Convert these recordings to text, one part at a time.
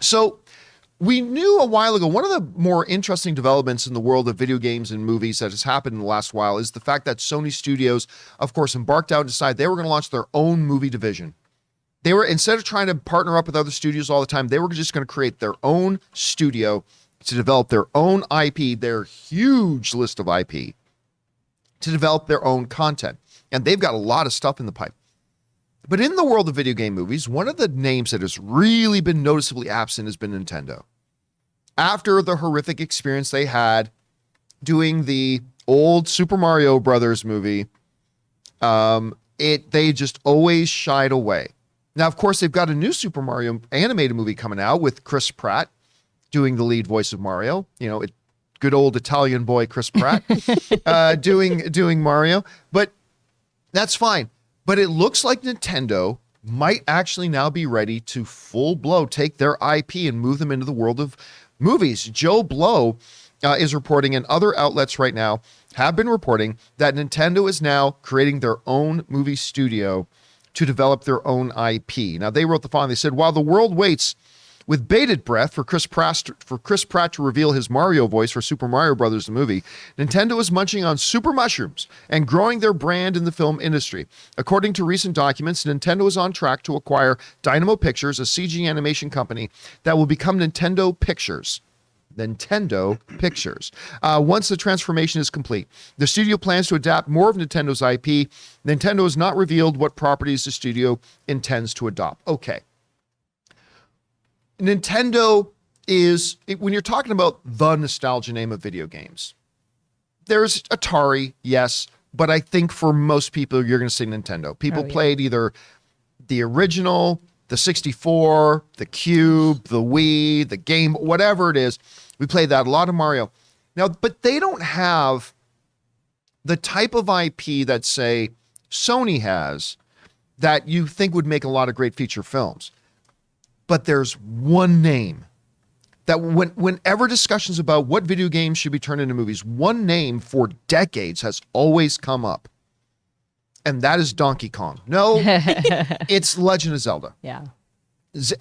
So we knew a while ago, one of the more interesting developments in the world of video games and movies that has happened in the last while is the fact that Sony Studios, of course, embarked out and decided they were going to launch their own movie division. They were, instead of trying to partner up with other studios all the time, they were just going to create their own studio to develop their own IP, their huge list of IP, to develop their own content. And they've got a lot of stuff in the pipe. But in the world of video game movies, one of the names that has really been noticeably absent has been Nintendo. After the horrific experience they had doing the old Super Mario Brothers movie, they just always shied away. Now, of course, they've got a new Super Mario animated movie coming out with Chris Pratt doing the lead voice of Mario. You know, good old Italian boy Chris Pratt doing Mario. But that's fine. But it looks like Nintendo might actually now be ready to full blow take their IP and move them into the world of movies. Joe Blow is reporting, and other outlets right now have been reporting, that Nintendo is now creating their own movie studio to develop their own IP. Now, they wrote the following. They said, while the world waits with bated breath for Chris Pratt to reveal his Mario voice for Super Mario Brothers, the movie, Nintendo is munching on super mushrooms and growing their brand in the film industry. According to recent documents, Nintendo is on track to acquire Dynamo Pictures, a CG animation company that will become Nintendo Pictures. Once the transformation is complete. The studio plans to adapt more of Nintendo's IP. Nintendo has not revealed what properties the studio intends to adopt. Okay. Nintendo is, when you're talking about the nostalgia name of video games, there's Atari, yes, but I think for most people, you're going to say Nintendo. People played either the original, the 64, the Cube, the Wii, the Game, whatever it is. We played that, a lot of Mario. Now, but they don't have the type of IP that, say, Sony has that you think would make a lot of great feature films. But there's one name that whenever discussions about what video games should be turned into movies, one name for decades has always come up. And that is Donkey Kong. No, it's Legend of Zelda. Yeah.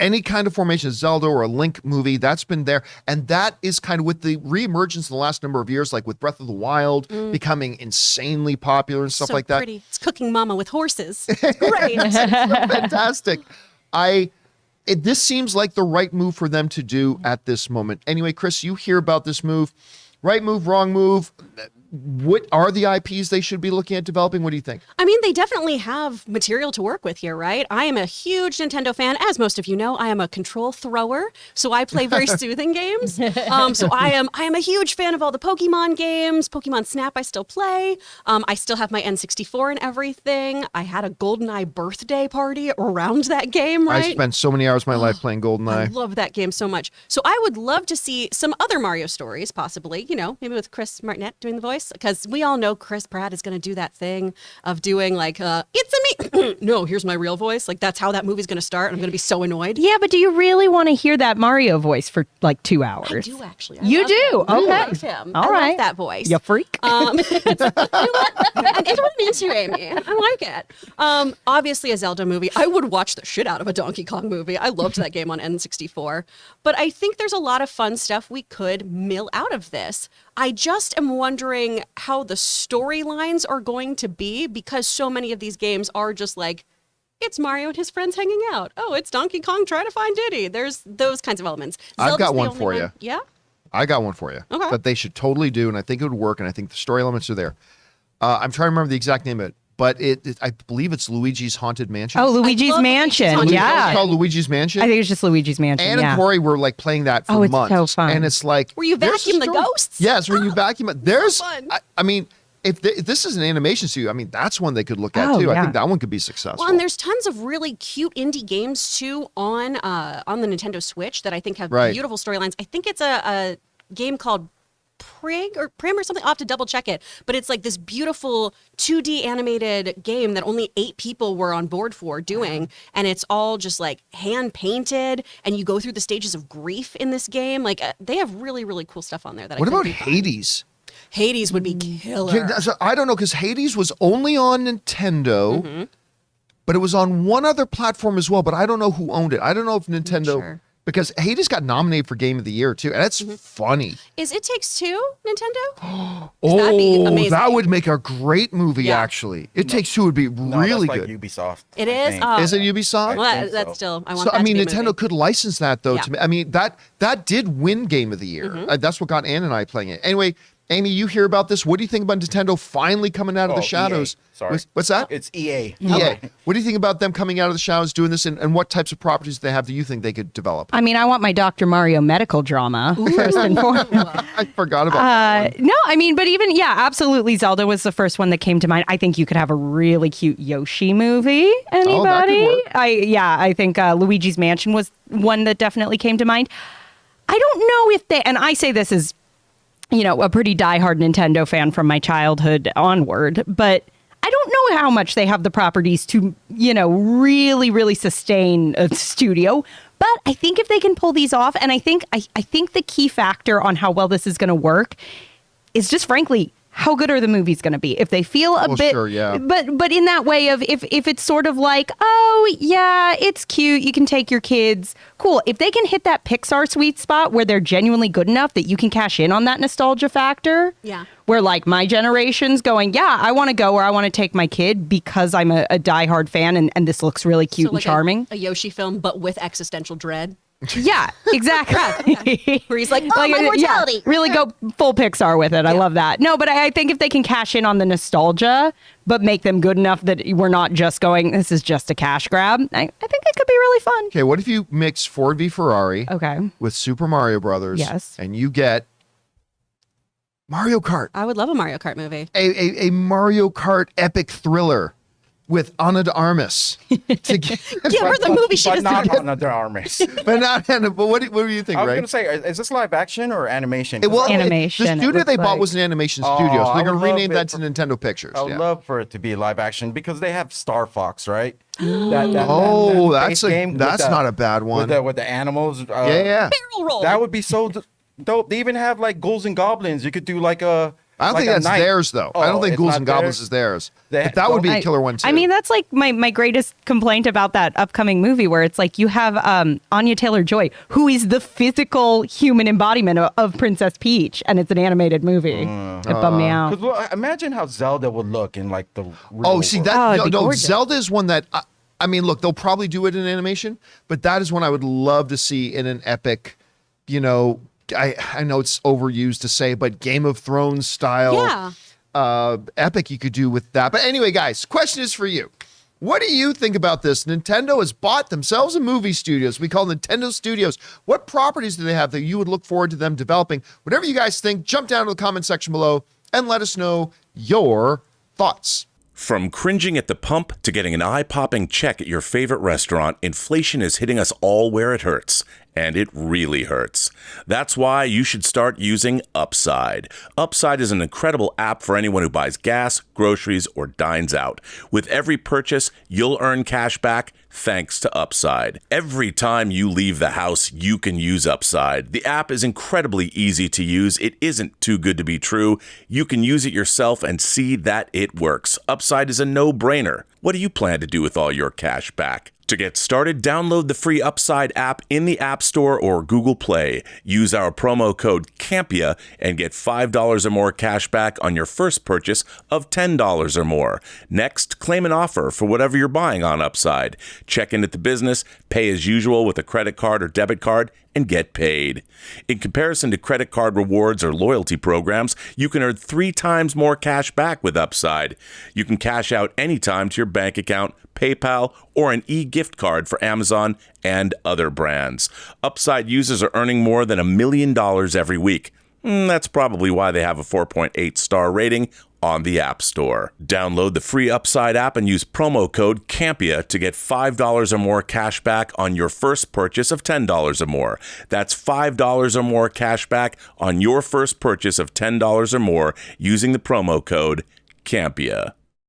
Any kind of formation of Zelda or a Link movie, that's been there. And that is kind of with the reemergence in the last number of years, like with Breath of the Wild becoming insanely popular and stuff like that. Pretty. It's Cooking Mama with horses. It's great. It's fantastic. This seems like the right move for them to do at this moment. Anyway, Chris, you hear about this move. Right move, wrong move. What are the IPs they should be looking at developing? What do you think? I mean, they definitely have material to work with here, right? I am a huge Nintendo fan. As most of you know, I am a control thrower, so I play very soothing games. So I am a huge fan of all the Pokemon games. Pokemon Snap I still play. I still have my N64 and everything. I had a GoldenEye birthday party around that game, right? I spent so many hours of my life playing GoldenEye. I love that game so much. So I would love to see some other Mario stories, possibly, maybe with Chris Martinet doing the voice. Because we all know Chris Pratt is going to do that thing of doing like, it's a me. No, here's my real voice. Like, that's how that movie's going to start. And I'm going to be so annoyed. Yeah, but do you really want to hear that Mario voice for like 2 hours? I do, actually. You do? I Okay. love him. All I right. love that voice. You freak. It's into Amy. I like it. Obviously, a Zelda movie. I would watch the shit out of a Donkey Kong movie. I loved that game on N64. But I think there's a lot of fun stuff we could mill out of this. I just am wondering how the storylines are going to be, because so many of these games are just like, it's Mario and his friends hanging out. Oh, it's Donkey Kong trying to find Diddy. There's those kinds of elements. I've got one for you. Yeah? I got one for you that they should totally do, and I think it would work, and I think the story elements are there. I'm trying to remember the exact name of it, but I believe it's Luigi's Haunted Mansion. Oh, Luigi's Mansion. Luigi's Yeah. It's called Luigi's Mansion. I think it's just Luigi's Mansion. Anne and Corey were like playing that for it's months. so fun. And it's like, where you vacuum the ghosts? Yes, where you vacuum it. There's, so fun. I mean, if this is an animation studio, I mean, that's one they could look at too. Yeah. I think that one could be successful. Well, and there's tons of really cute indie games too on the Nintendo Switch that I think have beautiful storylines. I think it's a game called Prim or something. I'll have to double check it. But it's like this beautiful 2D animated game that only 8 people were on board for doing. And it's all just like hand painted, and you go through the stages of grief in this game. Like they have really, really cool stuff on there. What about Hades? Hades would be killer. So I don't know, because Hades was only on Nintendo, but it was on one other platform as well. But I don't know who owned it. I don't know if Nintendo because Hades got nominated for Game of the Year too, and that's funny. Is It Takes Two Nintendo? Oh, that'd be amazing. that would make a great movie. Yeah. Actually, It Takes Two would be No, really that's like good. Ubisoft. It I is? think. Oh. Is it Ubisoft? Well, think that's so. still. I want So that I mean, to be a Nintendo movie. could license that though. Yeah. To me, I mean that did win Game of the Year. That's what got Ann and I playing it. Anyway, Amy, you hear about this? What do you think about Nintendo finally coming out of the Oh, shadows? EA. Sorry. What's that? It's EA. EA. What do you think about them coming out of the shadows doing this, and what types of properties do they have that you think they could develop? I mean, I want my Dr. Mario medical drama first and foremost. I forgot about that one. No, I mean, but even, yeah, absolutely. Zelda was the first one that came to mind. I think you could have a really cute Yoshi movie. Anybody? work. I think Luigi's Mansion was one that definitely came to mind. I don't know if they, and I say this as, a pretty diehard Nintendo fan from my childhood onward, but I don't know how much they have the properties to, really, really sustain a studio. But I think if they can pull these off, and I think the key factor on how well this is going to work is just frankly, how good are the movies going to be? If they feel a bit, sure, yeah. But in that way of if it's sort of like, oh yeah, it's cute, you can take your kids, cool. If they can hit that Pixar sweet spot where they're genuinely good enough that you can cash in on that nostalgia factor, Yeah. where like my generation's going, yeah, I want to go or I want to take my kid because I'm a diehard fan and this looks really cute So and like charming. A Yoshi film, but with existential dread. Yeah, exactly. Where he's like, oh, my yeah, mortality. really go full Pixar with it. I love that. No, but I think if they can cash in on the nostalgia, but make them good enough that we're not just going, this is just a cash grab, I think it could be really fun. Okay, what if you mix Ford v Ferrari Okay. with Super Mario Brothers? Yes. And you get Mario Kart, I would love a Mario Kart movie. a Mario Kart epic thriller with Ana de Armas. To get, Give her the movie she But just not did. on their armies. but not Ana. But what do you think, I was Ray? going to say, is this live action or animation? Animation, The it studio they looks bought like. was an animation Oh, studio, so I they're going would to love rename it that to for- Nintendo Pictures. I would yeah. love for it to be live action because they have Star Fox, right? Oh, base game with that's not a bad one. With the animals. Yeah. Barrel roll. That would be so dope. They even have like ghouls and goblins. You could do like a. I don't like think a that's knight. theirs, though. I don't Oh, think it's Ghouls not and Goblins theirs? is theirs. They- But that would be a killer one, too. I mean, that's like my greatest complaint about that upcoming movie where it's like you have Anya Taylor-Joy, who is the physical human embodiment of Princess Peach, and it's an animated movie. It bummed me out. Because well, imagine how Zelda would look in like the. Real Oh, see, world. that it'd be no, gorgeous. Zelda is one that, I mean, look, they'll probably do it in animation, but that is one I would love to see in an epic, I know it's overused to say, but Game of Thrones style. Yeah. Epic you could do with that. But anyway, guys, question is for you. What do you think about this? Nintendo has bought themselves a movie studios. We call Nintendo Studios. What properties do they have that you would look forward to them developing? Whatever you guys think, jump down to the comment section below and let us know your thoughts. From cringing at the pump to getting an eye-popping check at your favorite restaurant, inflation is hitting us all where it hurts. And it really hurts. That's why you should start using Upside. Upside is an incredible app for anyone who buys gas, groceries, or dines out. With every purchase, you'll earn cash back thanks to Upside. Every time you leave the house, you can use Upside. The app is incredibly easy to use. It isn't too good to be true. You can use it yourself and see that it works. Upside is a no-brainer. What do you plan to do with all your cash back? To get started, download the free Upside app in the App Store or Google Play. Use our promo code CAMPEA and get $5 or more cash back on your first purchase of $10 or more. Next, claim an offer for whatever you're buying on Upside. Check in at the business, pay as usual with a credit card or debit card, and get paid. In comparison to credit card rewards or loyalty programs, you can earn 3 times more cash back with Upside. You can cash out anytime to your bank account, PayPal, or an e-gift card for Amazon and other brands. Upside users are earning more than $1 million every week. That's probably why they have a 4.8 star rating on the App Store. Download the free Upside app and use promo code CAMPEA to get $5 or more cash back on your first purchase of $10 or more. That's $5 or more cash back on your first purchase of $10 or more using the promo code CAMPEA.